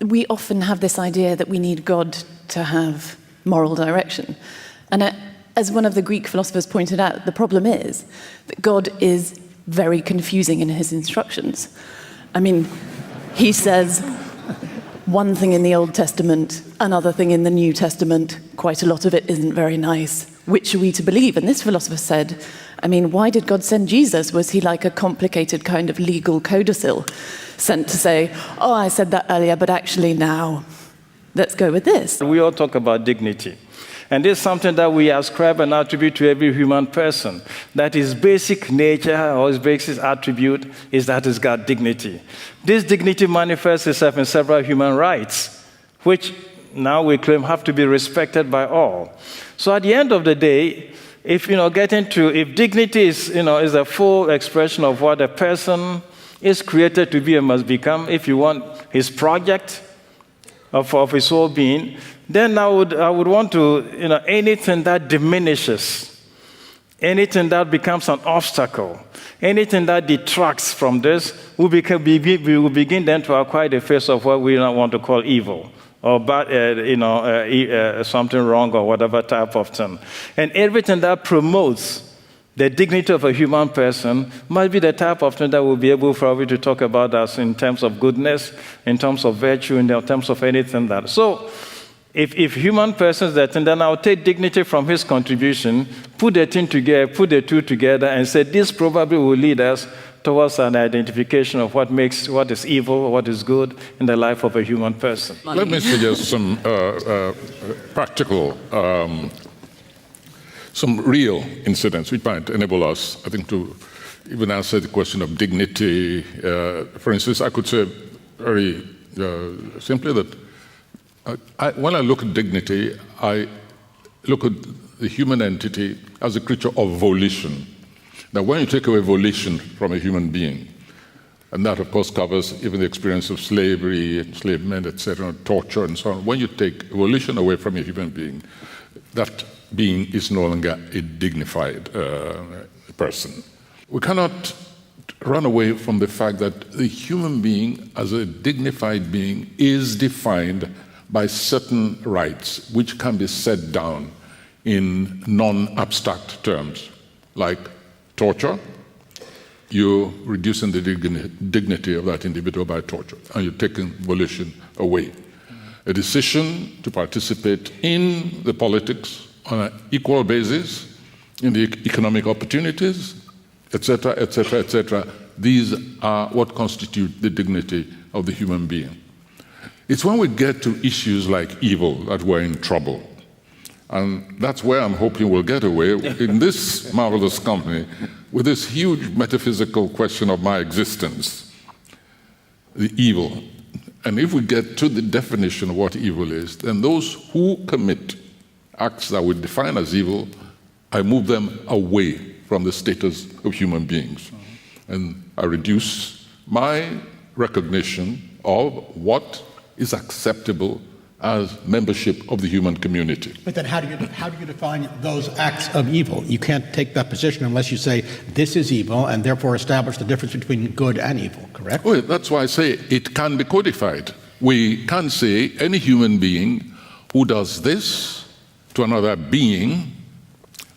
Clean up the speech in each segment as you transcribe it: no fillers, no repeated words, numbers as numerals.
we often have this idea that we need God to have moral direction. And as one of the Greek philosophers pointed out, the problem is that God is very confusing in his instructions. I mean, he says one thing in the Old Testament, another thing in the New Testament. Quite a lot of it isn't very nice. Which are we to believe? And this philosopher said, I mean, why did God send Jesus? Was he like a complicated kind of legal codicil sent to say, oh, I said that earlier, but actually now, let's go with this? We all talk about dignity. And this is something that we ascribe and attribute to every human person. That his basic nature or his basic attribute is that he's got dignity. This dignity manifests itself in several human rights, which now we claim have to be respected by all. So at the end of the day, if dignity is a full expression of what a person is created to be and must become, if you want his project of his whole being, then I would want to, anything that diminishes, anything that becomes an obstacle, anything that detracts from this, we will begin then to acquire the face of what we don't want to call evil, or bad, something wrong or whatever type of thing. And everything that promotes the dignity of a human person must be the type of thing that we'll be able probably to talk about as in terms of goodness, in terms of virtue, in terms of anything that. So, if human persons that, and then I'll take dignity from his contribution, put the two together, and say this probably will lead us towards an identification of what is evil, what is good in the life of a human person. Let me suggest some practical, some real incidents which might enable us, I think, to even answer the question of dignity. For instance, I could say very simply that when I look at dignity, I look at the human entity as a creature of volition. Now, when you take away volition from a human being, and that, of course, covers even the experience of slavery, enslavement, etc., torture, and so on. When you take volition away from a human being, that being is no longer a dignified person. We cannot run away from the fact that the human being, as a dignified being, is defined by certain rights which can be set down in non-abstract terms, like torture. You're reducing the dignity of that individual by torture, and you're taking volition away. A decision to participate in the politics on an equal basis, in the economic opportunities, etc., etc., etc. These are what constitute the dignity of the human being. It's when we get to issues like evil that we're in trouble. And that's where I'm hoping we'll get away in this marvelous company with this huge metaphysical question of my existence, the evil. And if we get to the definition of what evil is, then those who commit acts that we define as evil, I move them away from the status of human beings. And I reduce my recognition of what is acceptable as membership of the human community. But then how do you define those acts of evil? You can't take that position unless you say this is evil and therefore establish the difference between good and evil, correct? Well, that's why I say it can be codified. We can say any human being who does this to another being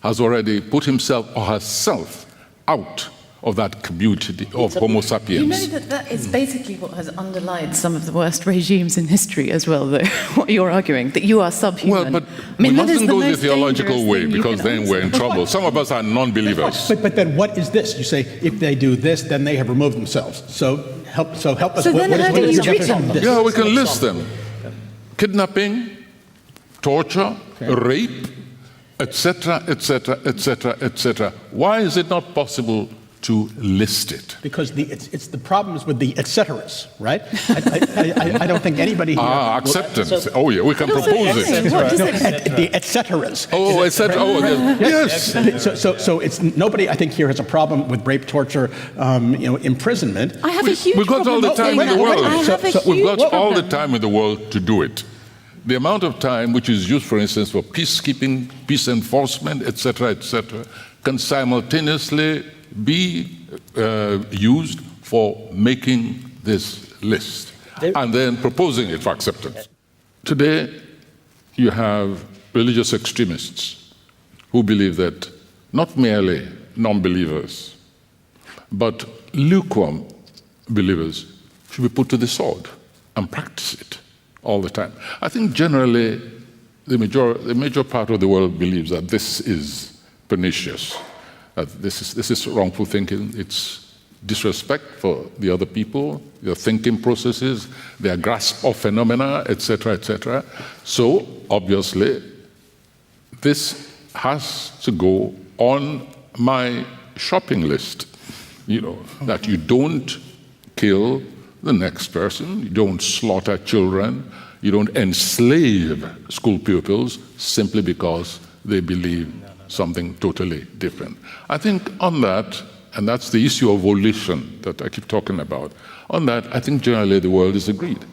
has already put himself or herself out of that community of Homo sapiens. You know that is basically what has underlined some of the worst regimes in history as well, though, what you're arguing, that you are subhuman. Well, but we mustn't go the theological way, because then we're in trouble. Some of us are non-believers. But then what is this? You say, if they do this, then they have removed themselves. So help us. So then how do you treat them? Yeah, we can list them. Kidnapping, torture, rape, etc., etc., etc., etc. Why is it not possible to list it? Because it's the problems with the et ceteras, right? I don't think anybody here... acceptance. Oh, yeah, we can propose it. The et ceteras. Oh, et cetera. Oh, yes. So it's nobody, I think, here has a problem with rape, torture, imprisonment. I have a huge We've got all the time in the world. We've got all the problem. time in the world to do it. The amount of time which is used, for instance, for peacekeeping, peace enforcement, etc., can simultaneously be used for making this list. and then proposing it for acceptance. Today, you have religious extremists who believe that not merely non-believers, but lukewarm believers should be put to the sword and practice it all the time. I think generally the major part of the world believes that this is pernicious, that this is wrongful thinking, it's disrespect for the other people, their thinking processes, their grasp of phenomena, etc., etc. So, obviously, this has to go on my shopping list, that you don't kill the next person, you don't slaughter children, you don't enslave school pupils simply because they believe something totally different. I think on that, and that's the issue of volition that I keep talking about, on that I think generally the world is agreed.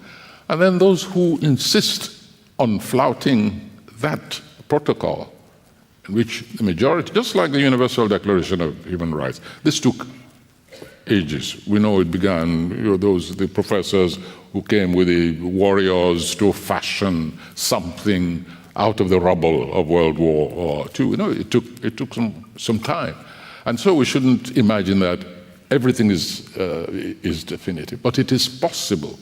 And then those who insist on flouting that protocol, in which the majority, just like the Universal Declaration of Human Rights, this took ages. We know it began, the professors who came with the warriors to fashion something out of the rubble of World War II. It took some time. And so we shouldn't imagine that everything is definitive. But it is possible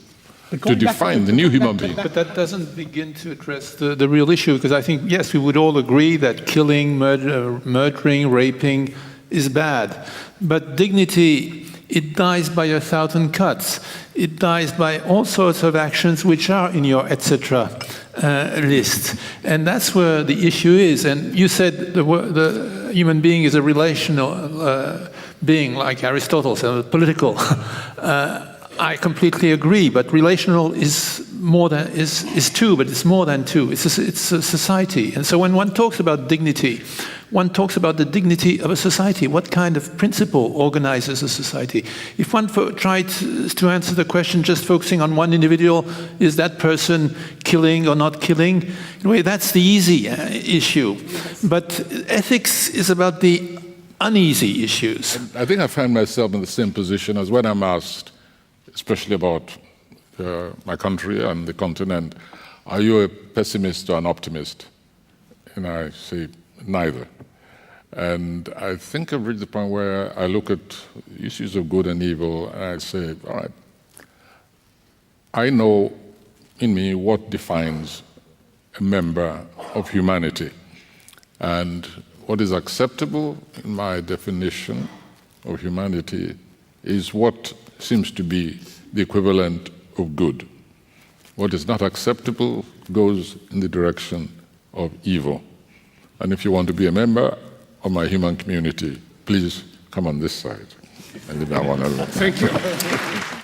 to define the new human being. But that doesn't begin to address the real issue, because I think, yes, we would all agree that killing, murdering, raping is bad. But dignity, it dies by 1,000 cuts. It dies by all sorts of actions which are in your etc. List. And that's where the issue is. And you said the human being is a relational being, like Aristotle said, political. I completely agree, but relational is more than is two, but it's more than two. It's a society. And so when one talks about dignity, one talks about the dignity of a society. What kind of principle organizes a society? If one tried to answer the question just focusing on one individual, is that person killing or not killing? In a way, that's the easy issue. But ethics is about the uneasy issues. I think I find myself in the same position as when I'm asked, especially about my country and the continent, are you a pessimist or an optimist? And I say, neither. And I think I've reached the point where I look at issues of good and evil, and I say, all right, I know in me what defines a member of humanity. And what is acceptable in my definition of humanity is what seems to be the equivalent of good. What is not acceptable goes in the direction of evil. And if you want to be a member of my human community, please come on this side and leave that one alone. Thank you.